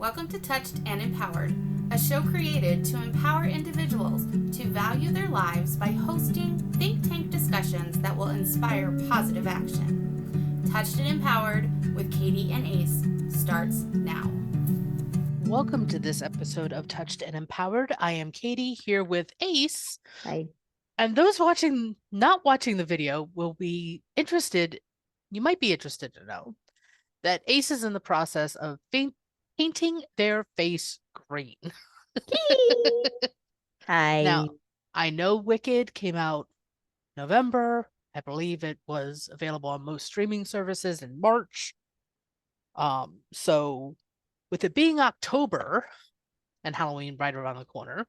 Welcome to Touched and Empowered, a show created to empower individuals to value their lives by hosting think tank discussions that will inspire positive action. Touched and Empowered with Katie and Ace starts now. Welcome to this episode of Touched and Empowered. I am Katie here with Ace. Hi. And those not watching the video will be interested, you might be interested to know that Ace is in the process of painting their face green. Hi. Now, I know Wicked came out November. I believe it was available on most streaming services in March. So with it being October and Halloween right around the corner,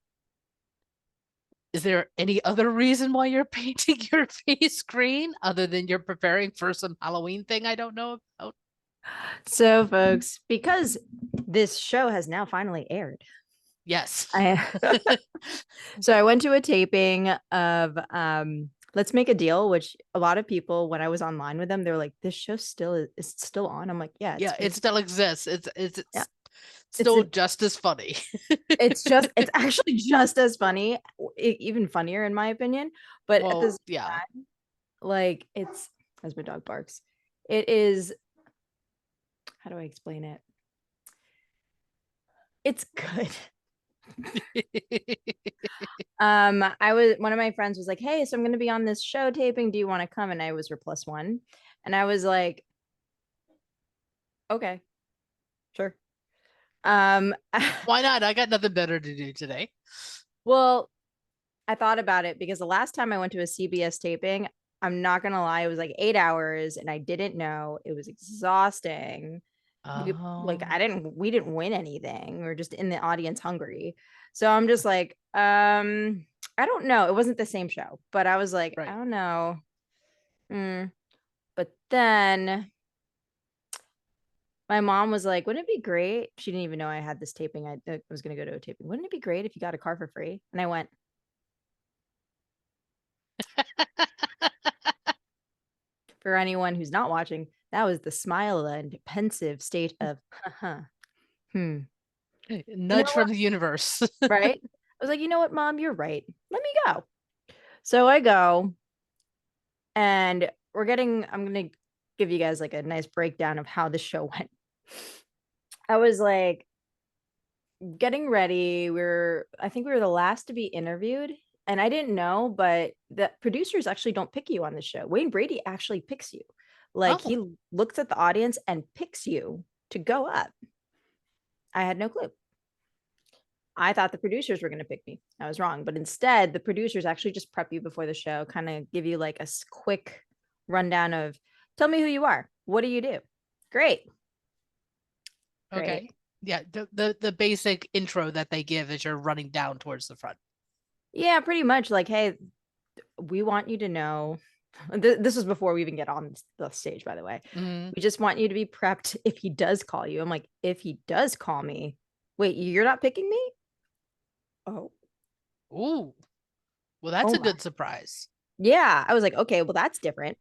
is there any other reason why you're painting your face green other than you're preparing for some Halloween thing I don't know about? So, folks, because this show has now finally aired, Yes. so I went to a taping of Let's Make a Deal, which a lot of people, when I was online with them, they were like, "This show is still on." I'm like, "Yeah, it still exists. It's yeah. still just as funny." It's actually just as funny, even funnier in my opinion. But at this time, like, it's, as my dog barks, it is. How do I explain it? It's good. One of my friends was like, "Hey, so I'm going to be on this show taping. Do you want to come?" And I was her plus one. And I was like, "Okay, sure." Why not? I got nothing better to do today. Well, I thought about it because the last time I went to a CBS taping, I'm not going to lie, it was like 8 hours and I didn't know. It was exhausting. We didn't win anything. We were just in the audience hungry. So I'm just like, I don't know. It wasn't the same show, but I was like, right. I don't know. But then my mom was like, wouldn't it be great? She didn't even know I had this taping. I was going to go to a taping. Wouldn't it be great if you got a car for free? And I went, for anyone who's not watching, that was the smile and pensive state of, nudge from the universe. Right? I was like, you know what, Mom, you're right. Let me go. So I go, and I'm going to give you guys like a nice breakdown of how the show went. I was like getting ready. I think we were the last to be interviewed. And I didn't know, but the producers actually don't pick you on the show. Wayne Brady actually picks you. Like, he looks at the audience and picks you to go up. I had no clue. I thought the producers were going to pick me. I was wrong. But instead, the producers actually just prep you before the show, kind of give you like a quick rundown of, tell me who you are. What do you do? Great. Okay. Yeah. The basic intro that they give as you're running down towards the front. Yeah, pretty much like, hey, we want you to know. This was before we even get on the stage, by the way. Mm-hmm. We just want you to be prepped if he does call you. I'm like, if he does call me, wait, you're not picking me? Oh. Ooh. Well, that's a good surprise. Yeah. I was like, okay, well, that's different.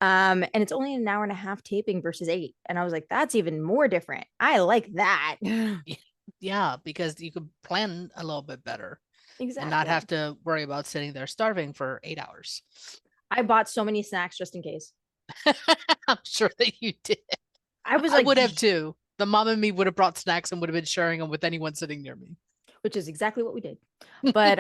And it's only an hour and a half taping versus 8. And I was like, that's even more different. I like that. Yeah, because you could plan a little bit better. Exactly. And not have to worry about sitting there starving for 8 hours. I bought so many snacks just in case. I'm sure that you did. I would have too. The mom and me would have brought snacks and would have been sharing them with anyone sitting near me. Which is exactly what we did. But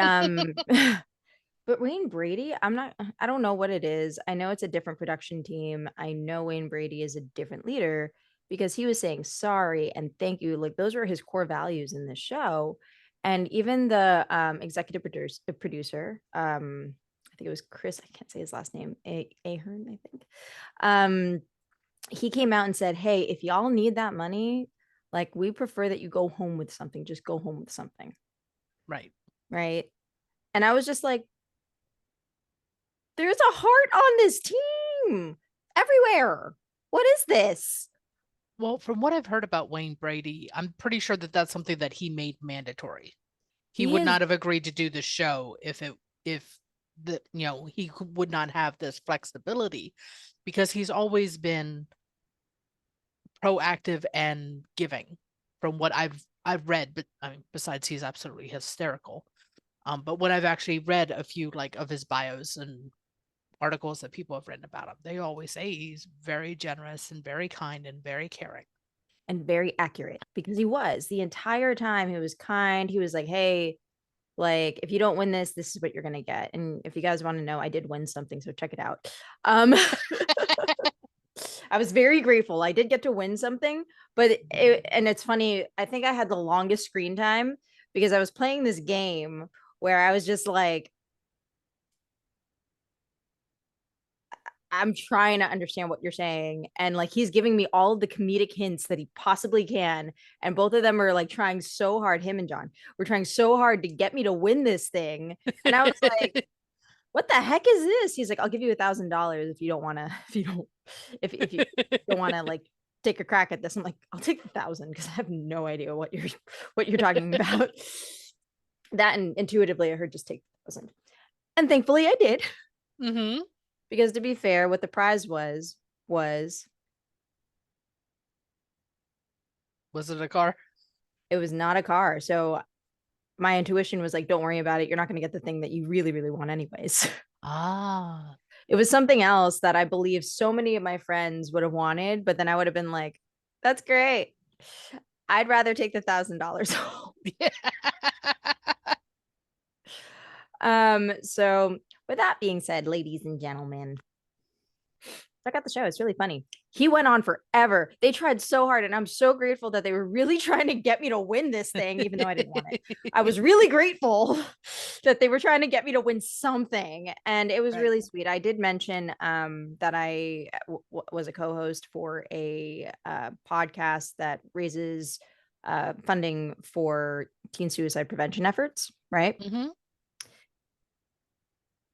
but Wayne Brady, I don't know what it is. I know it's a different production team. I know Wayne Brady is a different leader because he was saying sorry and thank you. Like, those were his core values in the show. And even the executive producer, I think it was Chris, I can't say his last name, Ahern, I think. He came out and said, hey, if y'all need that money, like, we prefer that you go home with something. Just go home with something. Right. Right. And I was just like, there's a heart on this team everywhere. What is this? Well, from what I've heard about Wayne Brady, I'm pretty sure that that's something that he made mandatory. He would not have agreed to do the show if he would not have this flexibility, because he's always been proactive and giving. from what I've read, but I mean, besides he's absolutely hysterical. But when I've actually read a few like of his bios and articles that people have written about him, they always say he's very generous and very kind and very caring. And very accurate, because he was the entire time. He was kind. He was like, hey, like, if you don't win this, this is what you're gonna get. And if you guys want to know, I did win something, so check it out. I was very grateful. I did get to win something, but and it's funny. I think I had the longest screen time because I was playing this game where I was just like, I'm trying to understand what you're saying. And like, he's giving me all of the comedic hints that he possibly can. And both of them are like trying so hard. Him and John were trying so hard to get me to win this thing. And I was like, what the heck is this? He's like, I'll give you $1,000 if you don't want to, if you don't want to like take a crack at this. I'm like, I'll take 1,000 because I have no idea what you're talking about. That, and intuitively I heard just take 1,000. And thankfully I did. Mm-hmm. Because to be fair, what the prize was it a car? it was not a car. So my intuition was like, don't worry about it. You're not going to get the thing that you really, really want anyways. Ah. It was something else that I believe so many of my friends would have wanted, but then I would have been like, that's great. I'd rather take the $1,000 home. So with that being said, ladies and gentlemen, check out the show. It's really funny. He went on forever. They tried so hard, and I'm so grateful that they were really trying to get me to win this thing, even though I didn't want it. I was really grateful that they were trying to get me to win something, and it was Right. really sweet. I did mention that I was a co-host for a podcast that raises funding for teen suicide prevention efforts, right? Mm-hmm.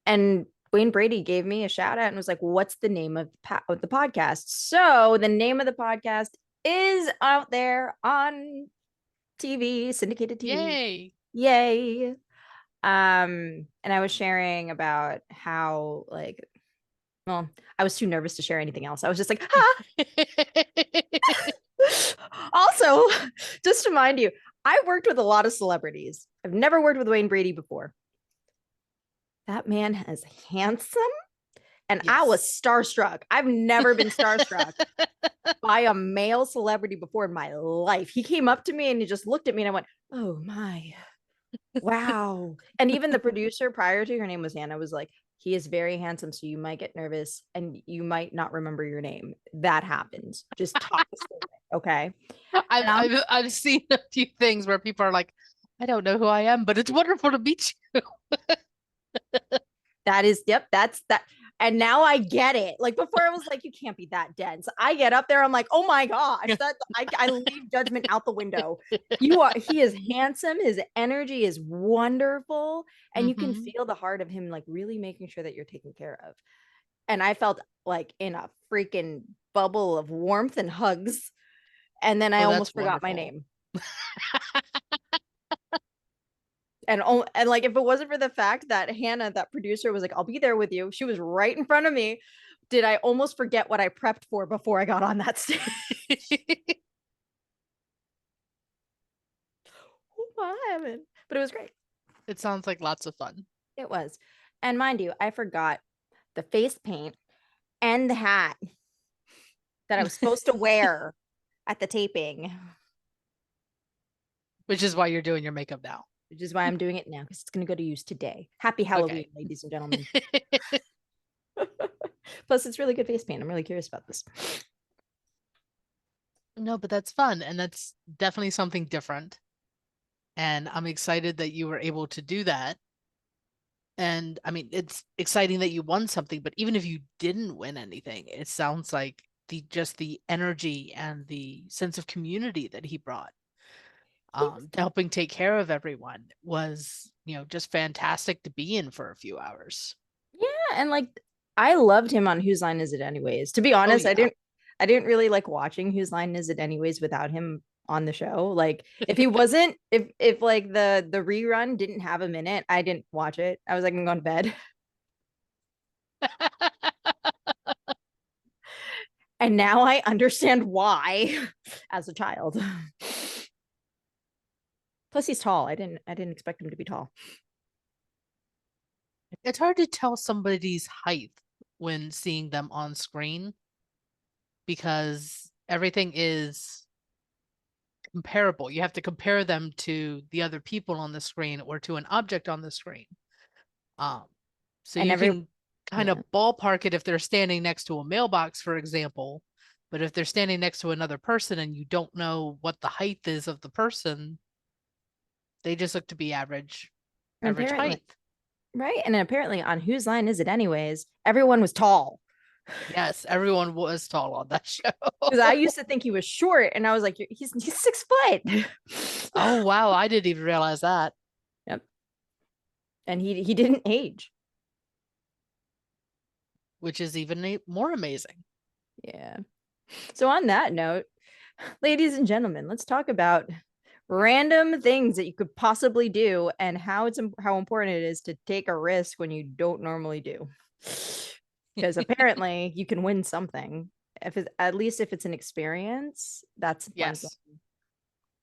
And Wayne Brady gave me a shout out and was like, what's the name of the podcast? So the name of the podcast is out there on TV, syndicated TV. Yay. And I was sharing about how, like, well, I was too nervous to share anything else. I was just like, Also, just to remind you, I worked with a lot of celebrities. I've never worked with Wayne Brady before. That man is handsome. And I was starstruck. I've never been starstruck by a male celebrity before in my life. He came up to me and he just looked at me and I went, oh my, wow. And even the producer prior to, her name was Hannah, was like, he is very handsome, so you might get nervous and you might not remember your name. That happens. Just talk okay. I've seen a few things where people are like, I don't know who I am, but it's wonderful to meet you. That is, yep, that's that. And now I get it. Like before, I was like, you can't be that dense. I get up there, I'm like, oh my gosh, that I leave judgment out the window. He is handsome, his energy is wonderful, and you can feel the heart of him, like really making sure that you're taken care of. And I felt like in a freaking bubble of warmth and hugs. And then I almost forgot my name. And like, if it wasn't for the fact that Hannah, that producer, was like, I'll be there with you. She was right in front of me. Did I almost forget what I prepped for before I got on that stage? I haven't. But it was great. It sounds like lots of fun. It was. And mind you, I forgot the face paint and the hat that I was supposed to wear at the taping. Which is why you're doing your makeup now. Which is why I'm doing it now, because it's going to go to use today. Happy Halloween, ladies and gentlemen. Plus, it's really good face paint. I'm really curious about this. No, but that's fun. And that's definitely something different. And I'm excited that you were able to do that. And I mean, it's exciting that you won something, but even if you didn't win anything, it sounds like the energy and the sense of community that he brought to helping take care of everyone was, just fantastic to be in for a few hours. Yeah, and like I loved him on Whose Line Is It Anyways. To be honest, I didn't really like watching Whose Line Is It Anyways without him on the show. Like if he wasn't, if like the rerun didn't have him in it, I didn't watch it. I was like, I'm going to bed. And now I understand why as a child. Plus, he's tall. I didn't expect him to be tall. It's hard to tell somebody's height when seeing them on screen because everything is comparable. You have to compare them to the other people on the screen or to an object on the screen. So And you can kind of yeah. ballpark it if they're standing next to a mailbox, for example. But if they're standing next to another person and you don't know what the height is of the person, they just look to be average apparently, height. right? And apparently, on Whose Line Is It Anyways? Everyone was tall. Yes, everyone was tall on that show. Because I used to think he was short, and I was like, he's 6 foot. Oh wow, I didn't even realize that. Yep. And he didn't age. Which is even more amazing. Yeah. So on that note, ladies and gentlemen, let's talk about random things that you could possibly do and how important it is to take a risk when you don't normally do. Because apparently you can win something. At least if it's an experience, that's fun. Yes.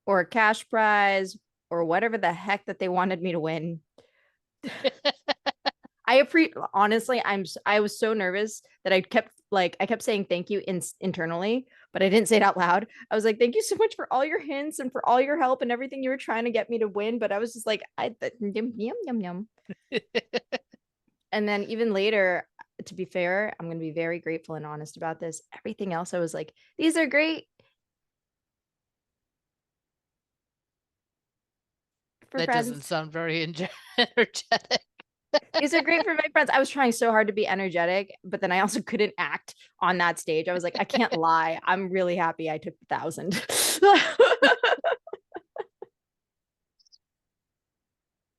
Or a cash prize or whatever the heck that they wanted me to win. Honestly, I was so nervous that I kept saying thank you internally, but I didn't say it out loud. I was like, thank you so much for all your hints and for all your help and everything you were trying to get me to win. But I was just like, yum, yum, yum. And then even later, to be fair, I'm going to be very grateful and honest about this. Everything else, I was like, these are great. That friends. doesn't sound very energetic. These are great for my friends. I was trying so hard to be energetic, but then I also couldn't act on that stage. I was like, I can't lie. I'm really happy I took 1,000.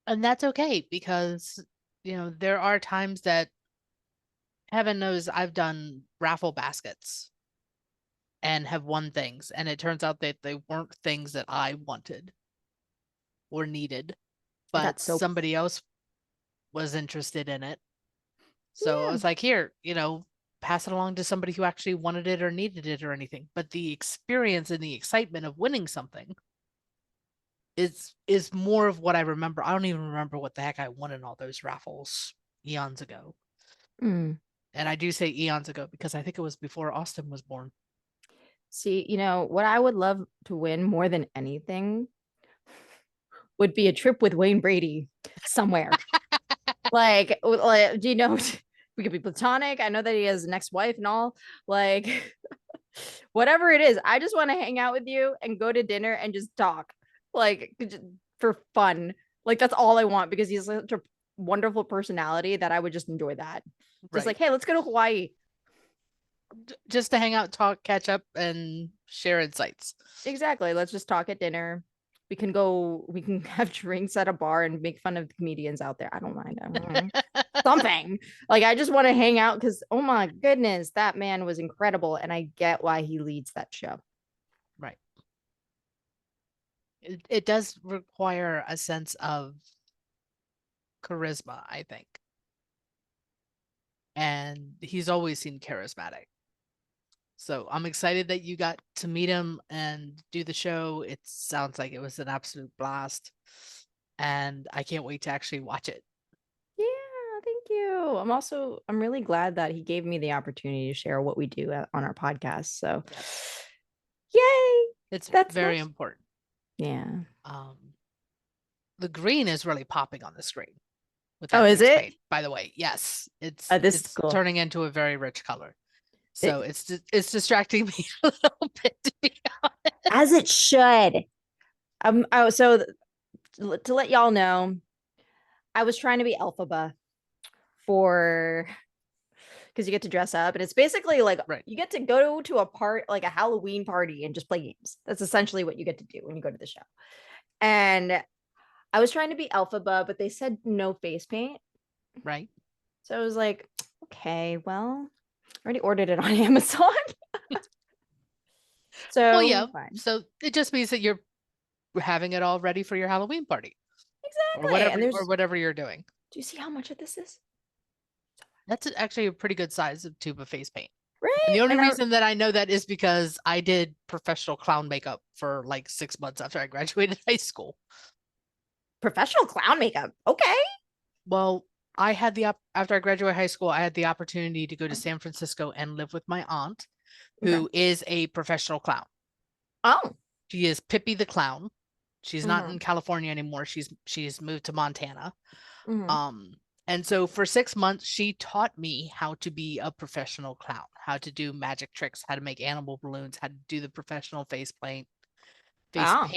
And that's okay because, there are times that heaven knows I've done raffle baskets and have won things. And it turns out that they weren't things that I wanted or needed, but somebody else was interested in it. So I was like, here, pass it along to somebody who actually wanted it or needed it or anything. But the experience and the excitement of winning something is more of what I remember. I don't even remember what the heck I won in all those raffles eons ago. Mm. And I do say eons ago because I think it was before Austin was born. See, what I would love to win more than anything would be a trip with Wayne Brady somewhere. like, do you know, we could be platonic. I know that he has an ex-wife and all. Like, whatever it is, I just want to hang out with you and go to dinner and just talk, like, for fun. Like, that's all I want because he's such a wonderful personality that I would just enjoy that. Just like, hey, let's go to Hawaii. Just to hang out, talk, catch up, and share insights. Exactly. Let's just talk at dinner. We can have drinks at a bar and make fun of the comedians out there. I don't mind. Something. Like, I just want to hang out because, oh my goodness, that man was incredible. And I get why he leads that show. Right. It does require a sense of charisma, I think. And he's always seemed charismatic. So I'm excited that you got to meet him and do the show. It sounds like it was an absolute blast. And I can't wait to actually watch it. Yeah, thank you. I'm really glad that he gave me the opportunity to share what we do on our podcast. So yay. That's very nice. important. Yeah. The green is really popping on the screen. Is it? Paint, by the way, yes. It's cool. turning into a very rich color. So it's distracting me a little bit, to be honest. As it should. So to let y'all know, I was trying to be Elphaba because you get to dress up, and it's basically like you get to go to a Halloween party and just play games. That's essentially what you get to do when you go to the show. And I was trying to be Elphaba, but they said no face paint. Right. So I was like, okay, well, I already ordered it on Amazon. So yeah. Fine. So it just means that you're having it all ready for your Halloween party. Exactly. Or whatever you're doing. Do you see how much of this is? That's actually a pretty good size of tube of face paint. Right. And the only reason that I know that is because I did professional clown makeup for like 6 months after I graduated high school. professional clown makeup. Okay. Well, I had after I graduated high school, I had the opportunity to go to San Francisco and live with my aunt, who is a professional clown. Oh. She is Pippi the Clown. She's not Mhm. in California anymore. She's moved to Montana. Mhm. And so for 6 months, she taught me how to be a professional clown, how to do magic tricks, how to make animal balloons, how to do the professional face paint. Oh.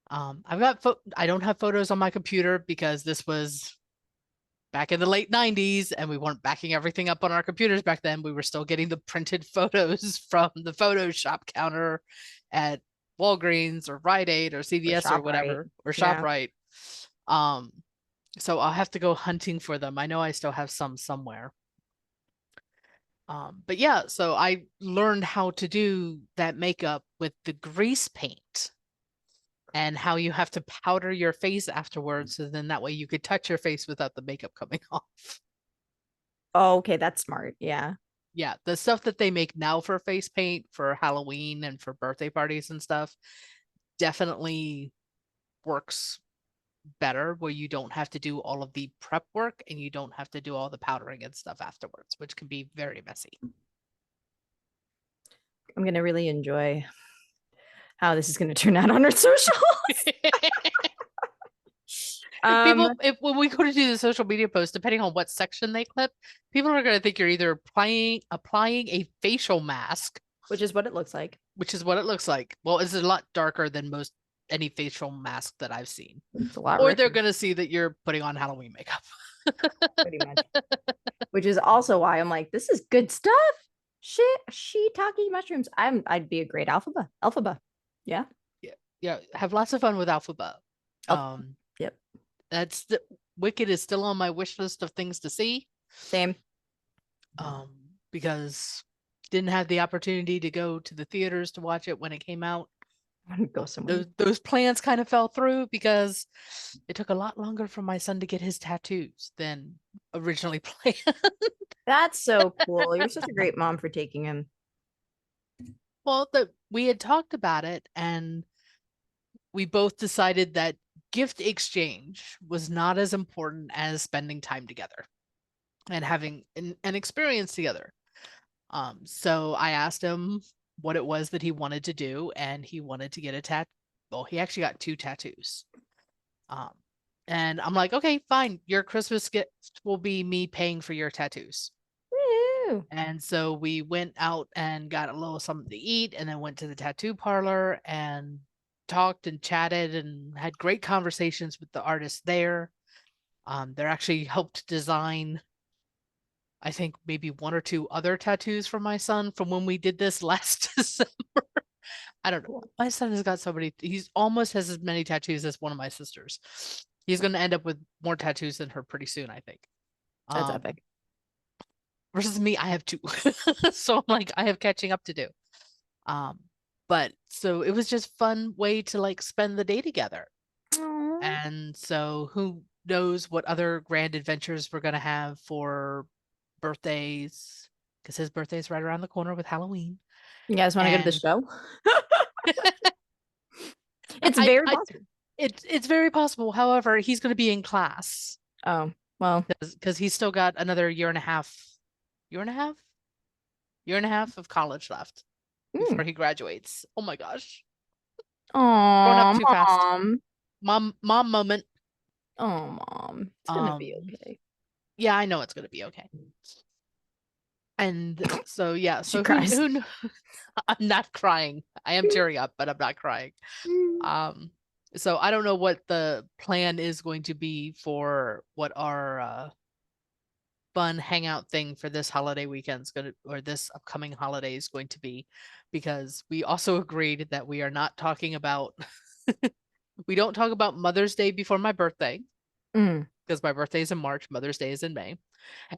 I don't have photos on my computer because this was back in the late 90s and we weren't backing everything up on our computers back then. We were still getting the printed photos from the Photoshop counter at Walgreens or Rite Aid or CVS or whatever, or ShopRite. So I'll have to go hunting for them. I know I still have some somewhere. But yeah, so I learned how to do that makeup with the grease paint and how you have to powder your face afterwards. So then that way you could touch your face without the makeup coming off. Oh, okay, that's smart. Yeah. Yeah, the stuff that they make now for face paint for Halloween and for birthday parties and stuff definitely works better, where you don't have to do all of the prep work and you don't have to do all the powdering and stuff afterwards, which can be very messy. I'm gonna really enjoy how this is gonna turn out on our socials. People, when we go to do the social media post, depending on what section they clip, people are going to think you're either applying a facial mask, which is what it looks like. Well, it's a lot darker than any facial mask that I've seen. It's a lot. Or they're going to see that you're putting on Halloween makeup. Pretty much. Which is also why I'm like, this is good stuff. Shiitake mushrooms. I'd be a great alphaba. Yeah. Yeah. Have lots of fun with alphaba. Yep. That's Wicked is still on my wish list of things to see. Same. Because didn't have the opportunity to go to the theaters to watch it when it came out. Go somewhere. Those plans kind of fell through because it took a lot longer for my son to get his tattoos than originally planned. That's so cool. You're such a great mom for taking him. Well, we had talked about it and we both decided that gift exchange was not as important as spending time together and having an experience together. So I asked him what it was that he wanted to do, and he wanted to get a tattoo. Well, he actually got 2 tattoos. And I'm like, okay, fine. Your Christmas gift will be me paying for your tattoos. Woo. And so we went out and got a little something to eat, and then went to the tattoo parlor and talked and chatted and had great conversations with the artists there. They're actually helped design, I think, maybe 1 or 2 other tattoos for my son from when we did this last December. I don't know. My son has got so many. He's almost has as many tattoos as one of my sisters. He's going to end up with more tattoos than her pretty soon, I think. That's epic. Versus me, I have 2. So I'm like, I have catching up to do. But so it was just fun way to like spend the day together. Aww. And so who knows what other grand adventures we're going to have for birthdays, because his birthday is right around the corner with Halloween. You guys want to go to the show? It's very possible. It's very possible. However, he's going to be in class. Oh, well, because he's still got another year and a half of college left before he graduates. Oh my gosh. Growing up too fast. Mom moment. Oh, Mom. It's gonna be okay. Yeah, I know it's gonna be okay. And so yeah, so who I'm not crying. I am tearing up, but I'm not crying. So I don't know what the plan is going to be for what our fun hangout thing for this holiday weekend's or this upcoming holiday is going to be, because we also agreed that we are not talking about we don't talk about Mother's Day before my birthday, because my birthday is in March, Mother's Day is in May.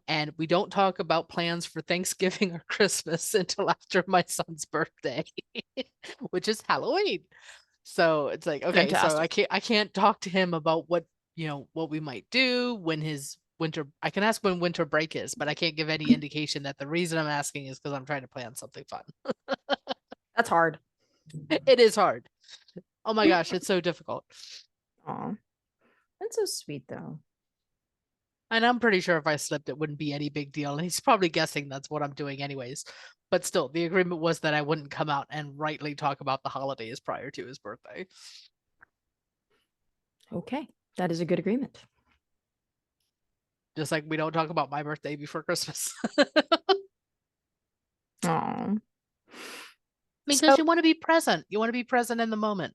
And we don't talk about plans for Thanksgiving or Christmas until after my son's birthday, which is Halloween. So it's like, okay, fantastic. So I can't talk to him about what we might do when his I can ask when winter break is, but I can't give any indication that the reason I'm asking is because I'm trying to plan something fun. That's hard. It is hard. Oh my gosh, it's so difficult. Aw. That's so sweet, though. And I'm pretty sure if I slipped, it wouldn't be any big deal. And he's probably guessing that's what I'm doing anyways. But still, the agreement was that I wouldn't come out and rightly talk about the holidays prior to his birthday. Okay. That is a good agreement. Just like we don't talk about my birthday before Christmas. Aw. Because So, you want to be present. You want to be present in the moment.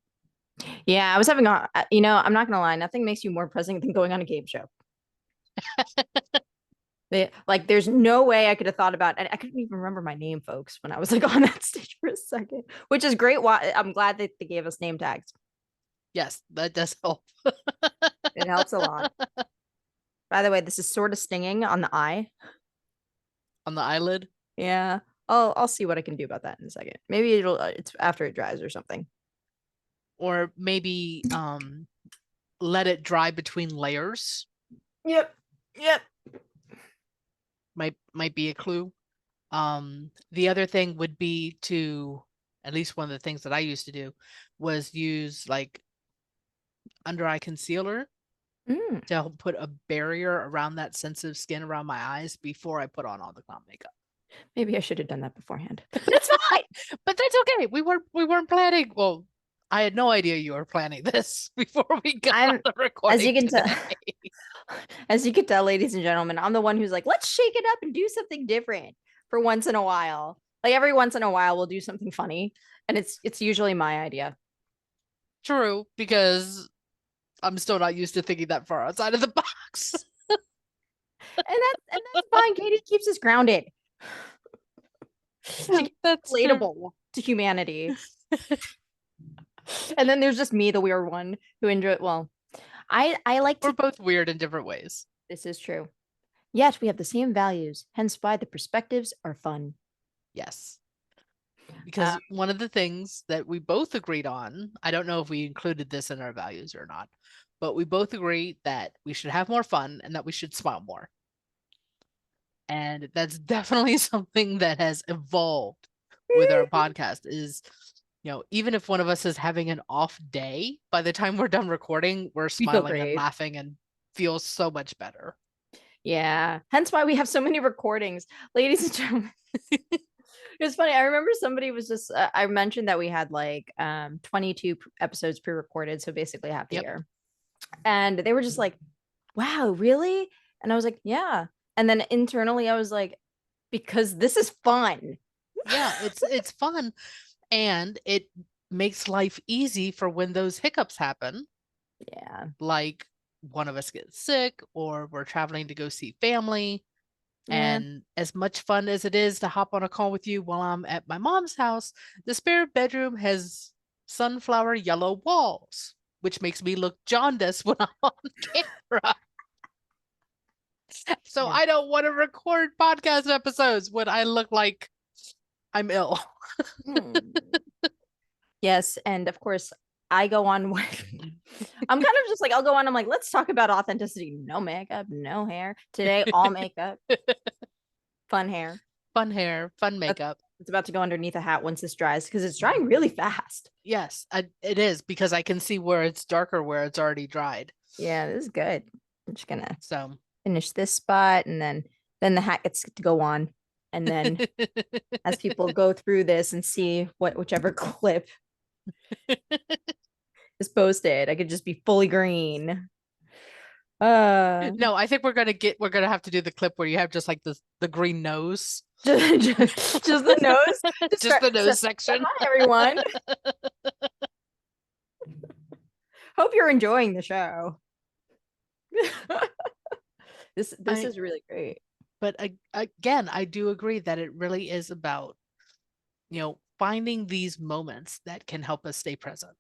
yeah, I was having a, I'm not gonna lie, nothing makes you more present than going on a game show. Like, there's no way I could have thought about, and I couldn't even remember my name, folks, when I was like on that stage for a second, which is great. Why I'm glad that they gave us name tags. Yes, that does help. It helps a lot. By the way, this is sort of stinging on the eye. On the eyelid. Yeah, I'll see what I can do about that in a second. Maybe it's after it dries or something. Or maybe let it dry between layers. Yep. Might be a clue. The other thing would be to, at least one of the things that I used to do was use like under eye concealer Mm. to help put a barrier around that sensitive skin around my eyes before I put on all the clown makeup. Maybe I should have done that beforehand. But it's fine. But that's okay. We weren't planning. Well, I had no idea you were planning this before we got on the recording. As you can today. tell, as you can tell, ladies and gentlemen, I'm the one who's like, let's shake it up and do something different for once in a while. Like every once in a while, we'll do something funny, and it's usually my idea. True, because I'm still not used to thinking that far outside of the box. And that's fine. Katie keeps us grounded. That's relatable to humanity. And then there's just me, the weird one, who enjoy. Well, I like We're to. both weird in different ways. This is true. Yet we have the same values, hence why the perspectives are fun. Yes. Because one of the things that we both agreed on, I don't know if we included this in our values or not, but we both agree that we should have more fun and that we should smile more. And that's definitely something that has evolved with our podcast is, even if one of us is having an off day, by the time we're done recording, we're smiling and laughing and feel so much better. Yeah. Hence why we have so many recordings. Ladies and gentlemen. It's funny. I remember somebody was just, I mentioned that we had like 22 episodes pre-recorded. So basically half a year. And they were just like, wow, really? And I was like, yeah. And then internally I was like, because this is fun. Yeah, it's fun. And it makes life easy for when those hiccups happen. Yeah. Like one of us gets sick or we're traveling to go see family. Yeah. And as much fun as it is to hop on a call with you while I'm at my mom's house, the spare bedroom has sunflower yellow walls, which makes me look jaundiced when I'm on camera. So I don't want to record podcast episodes when I look like I'm ill. Yes. And of course, I go on I'm kind of just like, I'll go on. I'm like, let's talk about authenticity. No makeup, no hair. Today, all makeup. Fun hair. Fun hair, fun makeup. It's about to go underneath a hat once this dries because it's drying really fast. Yes, it is because I can see where it's darker where it's already dried. Yeah, this is good. I'm just gonna so finish this spot and then the hat gets to go on. And then as people go through this and see whichever clip is posted, I could just be fully green. No, I think we're gonna have to do the clip where you have just like the green nose. just the nose. Just the nose section. Hi everyone. Hope you're enjoying the show. This is really great. But again, I do agree that it really is about, finding these moments that can help us stay present.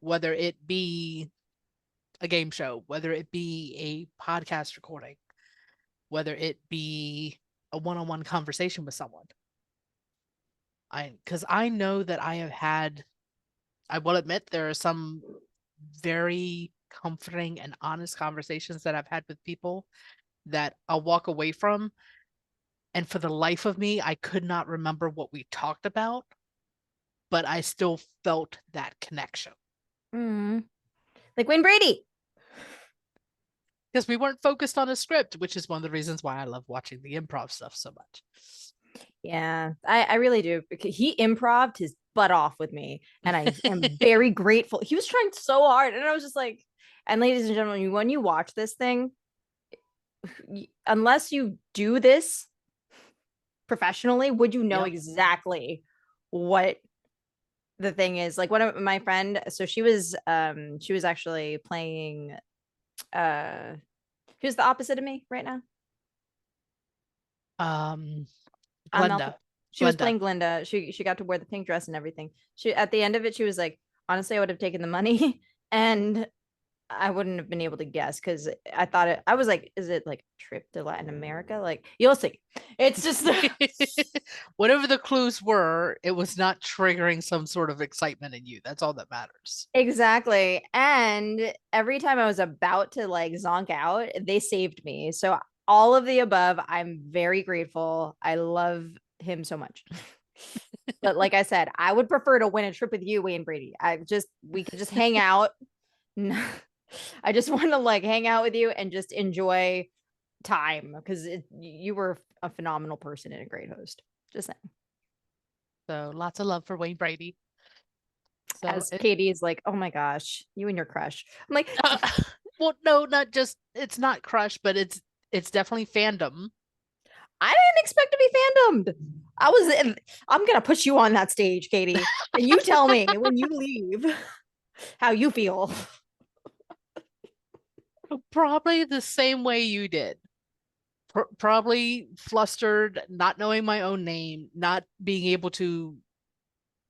Whether it be a game show, whether it be a podcast recording, whether it be a one-on-one conversation with someone. Because I know that I will admit there are some very comforting and honest conversations that I've had with people that I'll walk away from. And for the life of me, I could not remember what we talked about, but I still felt that connection. Like Wayne Brady. Because we weren't focused on a script, which is one of the reasons why I love watching the improv stuff so much. Yeah, I really do. Because he improved his butt off with me, and I am very grateful. He was trying so hard, and I was just like, and ladies and gentlemen, when you watch this thing, unless you do this professionally, would you know exactly what the thing is? Like one of my friend, so she was actually playing who's the opposite of me right now? Glenda. She was playing Glinda. She got to wear the pink dress and everything. She at the end of it, she was like, honestly, I would have taken the money and I wouldn't have been able to guess because I thought I was like, is it like a trip to Latin America? Like, you'll see. It's just whatever the clues were, it was not triggering some sort of excitement in you. That's all that matters. Exactly. And every time I was about to like zonk out, they saved me. So all of the above, I'm very grateful. I love him so much. But like I said, I would prefer to win a trip with you, Wayne Brady. We could just hang out. I just want to like hang out with you and just enjoy time because you were a phenomenal person and a great host. Just saying. So lots of love for Wayne Brady. So as Katie's like, oh my gosh, you and your crush. I'm like, well, no, not just it's not crush, but it's definitely fandom. I didn't expect to be fandomed. I'm gonna put you on that stage, Katie, and you tell me when you leave how you feel. Probably the same way you did. Probably flustered, not knowing my own name, not being able to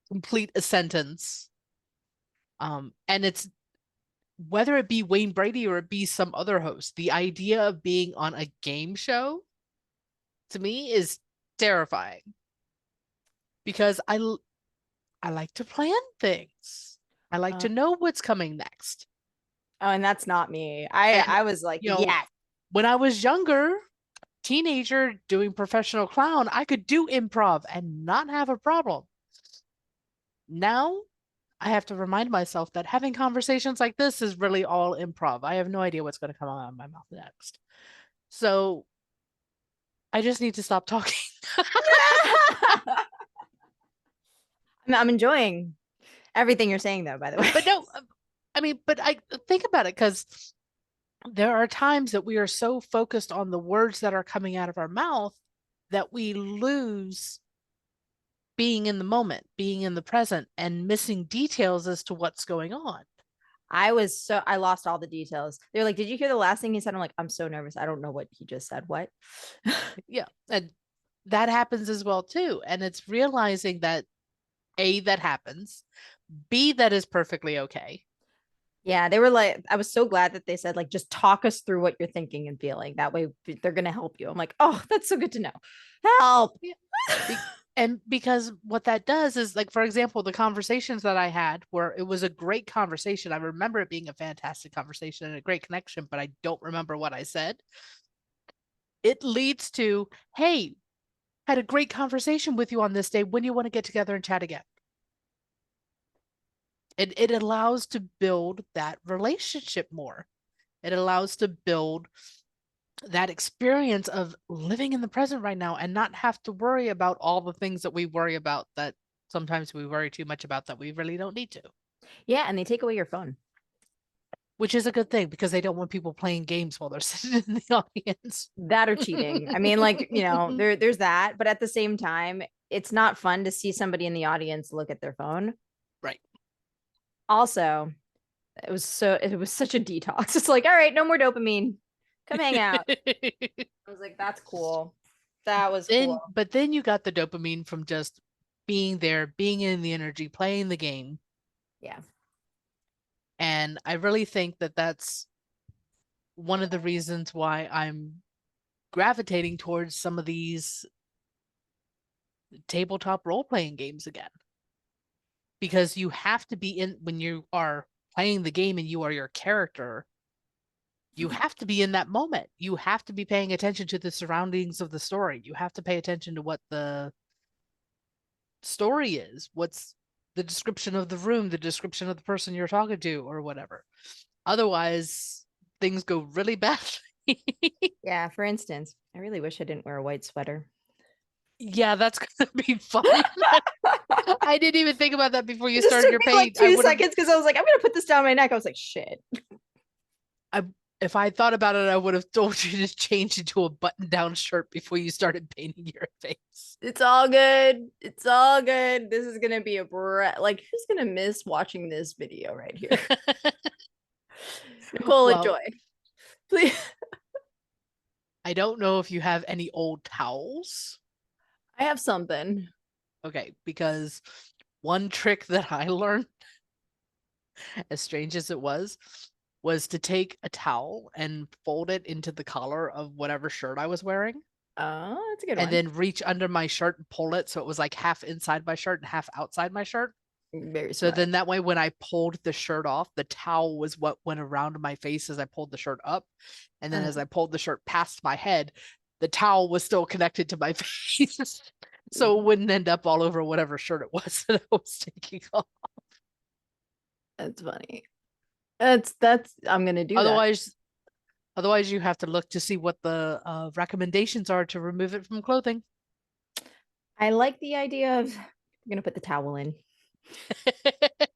complete a sentence. And it's whether it be Wayne Brady or it be some other host, the idea of being on a game show to me is terrifying because I like to plan things. I like to know what's coming next. Oh, and that's not me. I was like, yeah. When I was younger, teenager doing professional clown, I could do improv and not have a problem. Now I have to remind myself that having conversations like this is really all improv. I have no idea what's going to come out of my mouth next. So I just need to stop talking. I'm enjoying everything you're saying, though, by the way. But no, I mean, but I think about it because there are times that we are so focused on the words that are coming out of our mouth that we lose being in the moment, being in the present, and missing details as to what's going on. I lost all the details. They're like, did you hear the last thing he said? I'm like, I'm so nervous. I don't know what he just said. What? Yeah. And that happens as well too. And it's realizing that A, that happens, B, that is perfectly okay. Yeah, they were like, I was so glad that they said, like, just talk us through what you're thinking and feeling. That way they're going to help you. I'm like, oh, that's so good to know. Help. Yeah. And because what that does is, like, for example, the conversations that I had where it was a great conversation. I remember it being a fantastic conversation and a great connection, but I don't remember what I said. It leads to, hey, had a great conversation with you on this day. When do you want to get together and chat again? It allows to build that relationship more. It allows to build that experience of living in the present right now and not have to worry about all the things that we worry about that sometimes we worry too much about that we really don't need to. Yeah, and they take away your phone. Which is a good thing because they don't want people playing games while they're sitting in the audience. That or cheating. I mean, like, there's that, but at the same time, it's not fun to see somebody in the audience look at their phone. Right. Also, it was such a detox. It's like, all right, no more dopamine. Come hang out. I was like, that's cool. That was cool. But then you got the dopamine from just being there, being in the energy, playing the game. Yeah. And I really think that that's one of the reasons why I'm gravitating towards some of these tabletop role-playing games again. Because you have to be in when you are playing the game and you are your character, you have to be in that moment. You have to be paying attention to the surroundings of the story. You have to pay attention to what the story is, what's the description of the room, the description of the person you're talking to, or whatever. Otherwise, things go really bad. Yeah, for instance, I really wish I didn't wear a white sweater. Yeah, that's gonna be fun. I didn't even think about that before you It just started took your me like paint. 2 seconds because I was like, I'm gonna put this down my neck. I was like, shit. If I thought about it, I would have told you to change into a button-down shirt before you started painting your face. It's all good. It's all good. This is gonna be a like, who's gonna miss watching this video right here? Nicole, Well, enjoy. Please. I don't know if you have any old towels. I have something. Okay, because one trick that I learned, as strange as it was to take a towel and fold it into the collar of whatever shirt I was wearing. Oh, that's a good And one. then reach under my shirt and pull it so it was like half inside my shirt and half outside my shirt. Very So smart. then that way when I pulled the shirt off, the towel was what went around my face as I pulled the shirt up. And then as I pulled the shirt past my head, the towel was still connected to my face. So it wouldn't end up all over whatever shirt it was that I was taking off. That's funny. That's I'm gonna do that. Otherwise you have to look to see what the recommendations are to remove it from clothing. I like the idea of I'm gonna put the towel in.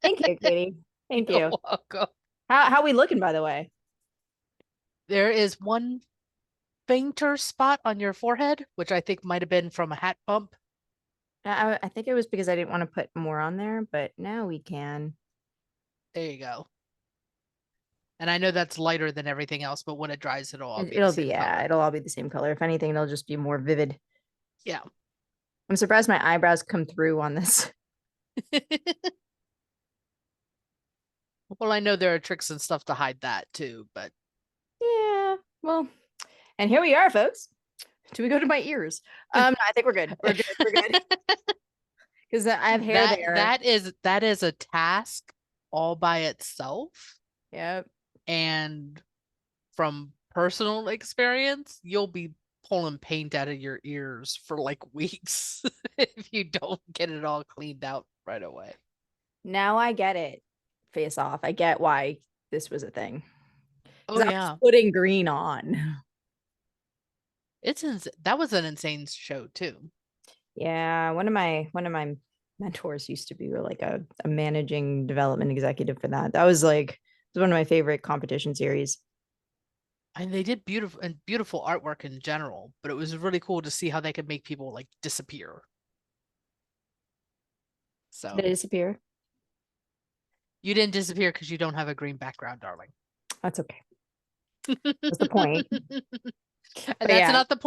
Thank you, Katie. Thank you. You're welcome. How we looking, by the way? There is one fainter spot on your forehead, which I think might have been from a hat bump. I think it was because I didn't want to put more on there, but now we can. There you go. And I know that's lighter than everything else, but when it dries, it'll all be It'll the same be, yeah, color. it'll all be the same color. If anything, it'll just be more vivid. Yeah. I'm surprised my eyebrows come through on this. Well, I know there are tricks and stuff to hide that too, but Yeah, well, and here we are, folks. Do we go to my ears? No, I think we're good. We're good. We're good. Because I have hair there. That is a task all by itself. Yep. And from personal experience, you'll be pulling paint out of your ears for like weeks if you don't get it all cleaned out right away. Now I get it. Face off. I get why this was a thing. Oh yeah, putting green on. That was an insane show too. Yeah, one of my mentors used to be like a managing development executive for that. That was like one of my favorite competition series. And they did beautiful artwork in general, but it was really cool to see how they could make people like disappear. So Did it disappear? You didn't disappear because you don't have a green background, darling. That's okay. That's the point. And that's not the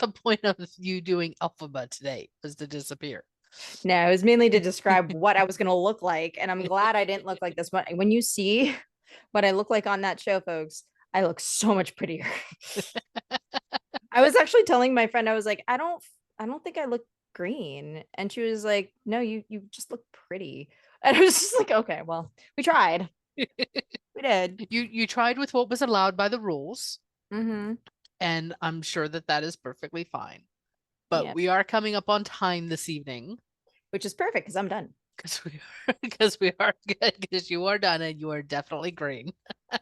point of you doing alphabet today, was to disappear. No, it was mainly to describe what I was going to look like. And I'm glad I didn't look like this one. When you see what I look like on that show, folks, I look so much prettier. I was actually telling my friend, I was like, I don't think I look green. And she was like, no, you just look pretty. And I was just like, okay, well, we tried. We did. You tried with what was allowed by the rules. Mm-hmm. And I'm sure that is perfectly fine. But we are coming up on time this evening. Which is perfect because I'm done. Because you are done and you are definitely green.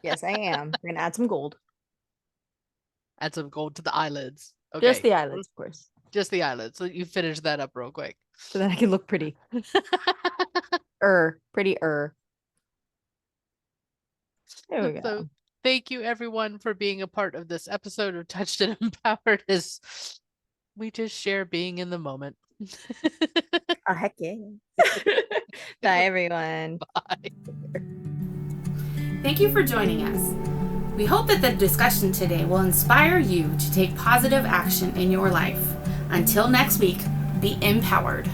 Yes, I am. We're going to add some gold. Add some gold to the eyelids. Okay. Just the eyelids, of course. Just the eyelids. So you finish that up real quick. So that I can look pretty. Pretty-er. There we go. So thank you everyone for being a part of this episode of Touched and Empowered as we just share being in the moment. Oh, heck yeah. Bye, everyone. Bye. Thank you for joining us. We hope that the discussion today will inspire you to take positive action in your life. Until next week, be empowered.